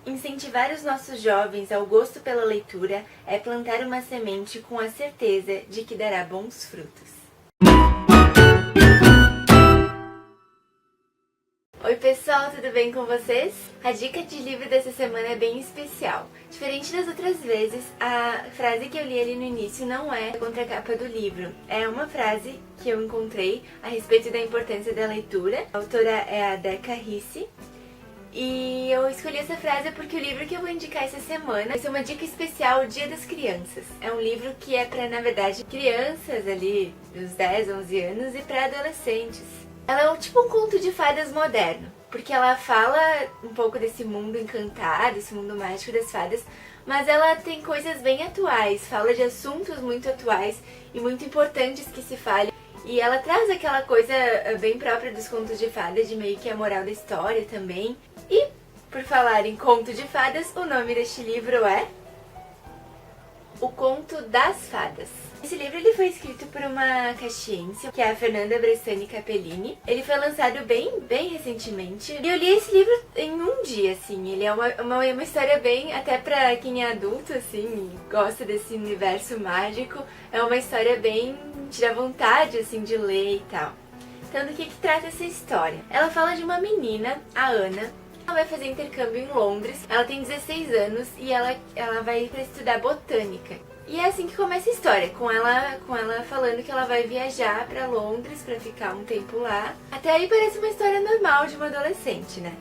Incentivar os nossos jovens ao gosto pela leitura é plantar uma semente com a certeza de que dará bons frutos. Oi pessoal, tudo bem com vocês? A dica de livro dessa semana é bem especial. Diferente das outras vezes, a frase que eu li ali no início não é a contracapa do livro. É uma frase que eu encontrei a respeito da importância da leitura. A autora é a Deca Risse. E eu escolhi essa frase porque o livro que eu vou indicar essa semana vai ser uma dica especial, o Dia das Crianças. É um livro que é para, na verdade, crianças ali dos 10, 11 anos e para adolescentes. Ela é tipo um conto de fadas moderno, porque ela fala um pouco desse mundo encantado, esse mundo mágico das fadas, mas ela tem coisas bem atuais, fala de assuntos muito atuais e muito importantes que se falem. E ela traz aquela coisa bem própria dos contos de fadas, de meio que a moral da história também. E, por falar em conto de fadas, o nome deste livro é O Conto das Fadas. Esse livro ele foi escrito por uma caxiense, que é a Fernanda Bressani Capellini. Ele foi lançado bem recentemente. E eu li esse livro em um dia, assim. Ele é uma história bem, até pra quem é adulto, assim, e gosta desse universo mágico. É uma história bem, tira vontade, assim, de ler e tal. Então, do que trata essa história? Ela fala de uma menina, a Ana. Ela vai fazer intercâmbio em Londres. Ela tem 16 anos e ela vai pra estudar botânica. E é assim que começa a história, com ela falando que ela vai viajar pra Londres pra ficar um tempo lá. Até aí parece uma história normal de uma adolescente, né?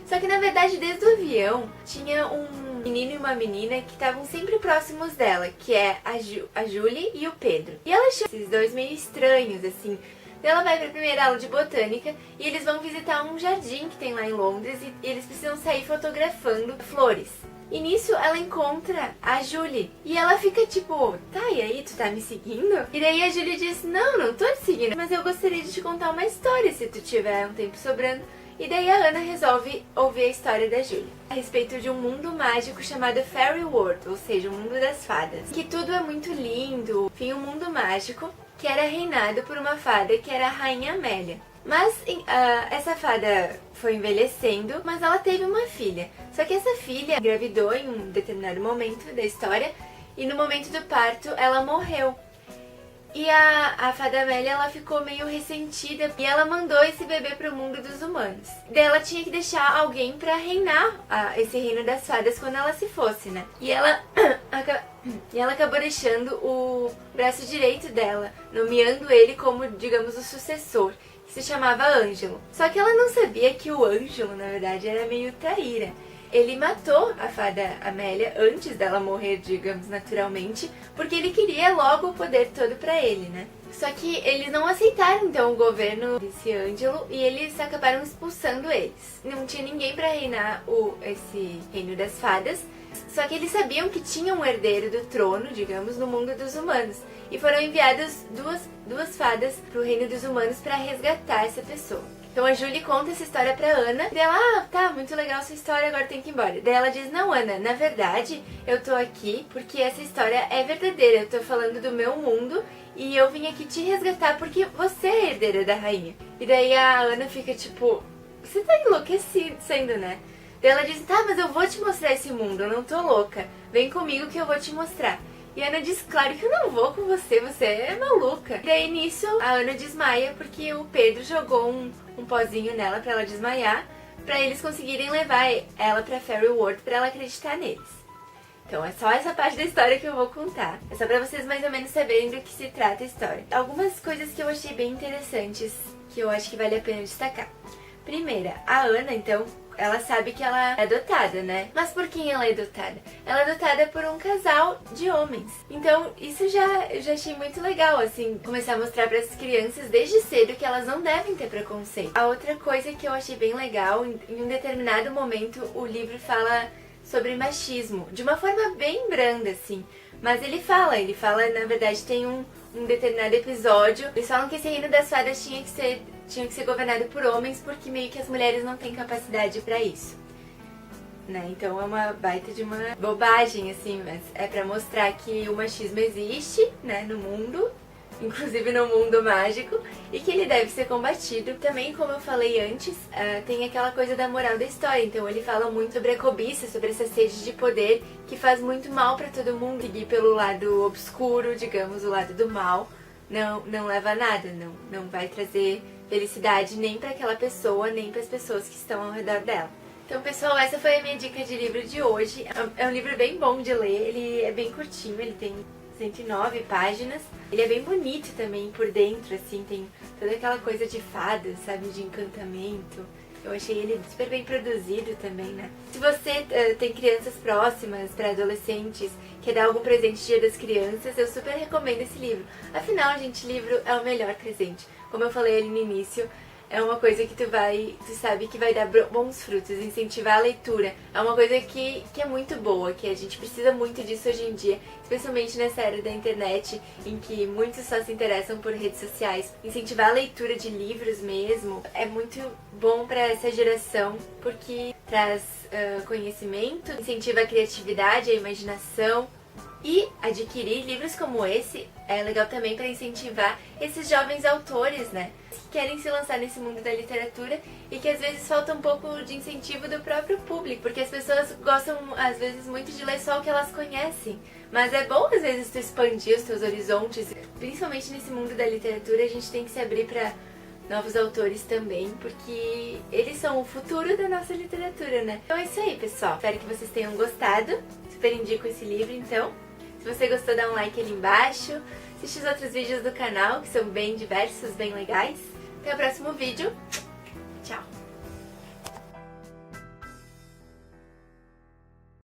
Só que na verdade, desde o avião, tinha um menino e uma menina que estavam sempre próximos dela, que é a Julie e o Pedro. E ela chama esses dois meio estranhos, assim. Ela vai pra primeira aula de botânica e eles vão visitar um jardim que tem lá em Londres e eles precisam sair fotografando flores. E nisso ela encontra a Julie. E ela fica tipo, tá, e aí, tu tá me seguindo? E daí a Julie diz, não tô te seguindo, mas eu gostaria de te contar uma história se tu tiver um tempo sobrando. E daí a Ana resolve ouvir a história da Julie, a respeito de um mundo mágico chamado Fairy World, ou seja, o mundo das fadas. Que tudo é muito lindo, enfim, um mundo mágico que era reinado por uma fada que era a Rainha Amélia. Mas essa fada foi envelhecendo, mas ela teve uma filha. Só que essa filha engravidou em um determinado momento da história e no momento do parto ela morreu. E a fada Amélia ela ficou meio ressentida e ela mandou esse bebê pro mundo dos humanos. Daí ela tinha que deixar alguém pra reinar esse reino das fadas quando ela se fosse, né? E ela acabou deixando o braço direito dela, nomeando ele como, digamos, o sucessor, que se chamava Ângelo. Só que ela não sabia que o Ângelo, na verdade, era meio traíra. Ele matou a fada Amélia antes dela morrer, digamos, naturalmente, porque ele queria logo o poder todo pra ele, né? Só que eles não aceitaram, então, o governo desse Ângelo e eles acabaram expulsando eles. Não tinha ninguém pra reinar esse reino das fadas, só que eles sabiam que tinha um herdeiro do trono, digamos, no mundo dos humanos. E foram enviadas duas fadas pro reino dos humanos pra resgatar essa pessoa. Então a Julie conta essa história pra Ana, e ela, tá, muito legal essa história, agora tem que ir embora. Daí ela diz, não, Ana, na verdade, eu tô aqui porque essa história é verdadeira, eu tô falando do meu mundo e eu vim aqui te resgatar porque você é a herdeira da rainha. E daí a Ana fica tipo, você tá enlouquecendo, né? Daí ela diz, tá, mas eu vou te mostrar esse mundo, eu não tô louca, vem comigo que eu vou te mostrar. E a Ana diz, claro que eu não vou com você, você é maluca. E daí nisso a Ana desmaia porque o Pedro jogou um pozinho nela pra ela desmaiar, pra eles conseguirem levar ela pra Fairy World pra ela acreditar neles. Então é só essa parte da história que eu vou contar. É só pra vocês mais ou menos saberem do que se trata a história. Algumas coisas que eu achei bem interessantes, que eu acho que vale a pena destacar. Primeira, a Ana, então, ela sabe que ela é adotada, né? Mas por quem ela é adotada? Ela é adotada por um casal de homens. Então, isso eu já achei muito legal, assim, começar a mostrar para as crianças desde cedo que elas não devem ter preconceito. A outra coisa que eu achei bem legal, em um determinado momento, o livro fala sobre machismo, de uma forma bem branda, assim. Mas ele fala, na verdade, tem um determinado episódio, eles falam que esse reino das fadas tinha que ser governado por homens porque meio que as mulheres não têm capacidade pra isso, né? Então é uma baita de uma bobagem, assim, mas é pra mostrar que o machismo existe, né, no mundo, inclusive no mundo mágico, e que ele deve ser combatido. Também, como eu falei antes, tem aquela coisa da moral da história, então ele fala muito sobre a cobiça, sobre essa sede de poder que faz muito mal pra todo mundo. Seguir pelo lado obscuro, digamos, o lado do mal, não leva a nada, não vai trazer felicidade nem pra aquela pessoa, nem pras pessoas que estão ao redor dela. Então, pessoal, essa foi a minha dica de livro de hoje. É um livro bem bom de ler, ele é bem curtinho, ele tem 109 páginas. Ele é bem bonito também por dentro, assim, tem toda aquela coisa de fadas, sabe, de encantamento. Eu achei ele super bem produzido também, né? Se você tem crianças próximas, para adolescentes, quer dar algum presente Dia das Crianças, eu super recomendo esse livro. Afinal, gente, livro é o melhor presente. Como eu falei ali no início, é uma coisa que tu sabe que vai dar bons frutos, incentivar a leitura. É uma coisa que é muito boa, que a gente precisa muito disso hoje em dia, especialmente nessa era da internet, em que muitos só se interessam por redes sociais. Incentivar a leitura de livros mesmo é muito bom para essa geração, porque traz conhecimento, incentiva a criatividade, a imaginação. E adquirir livros como esse é legal também para incentivar esses jovens autores, né? Que querem se lançar nesse mundo da literatura e que às vezes falta um pouco de incentivo do próprio público, porque as pessoas gostam às vezes muito de ler só o que elas conhecem. Mas é bom às vezes tu expandir os teus horizontes, principalmente nesse mundo da literatura a gente tem que se abrir para novos autores também, porque eles são o futuro da nossa literatura, né? Então é isso aí, pessoal. Espero que vocês tenham gostado. Super indico esse livro, então. Se você gostou, dá um like ali embaixo. Assiste os outros vídeos do canal, que são bem diversos, bem legais. Até o próximo vídeo.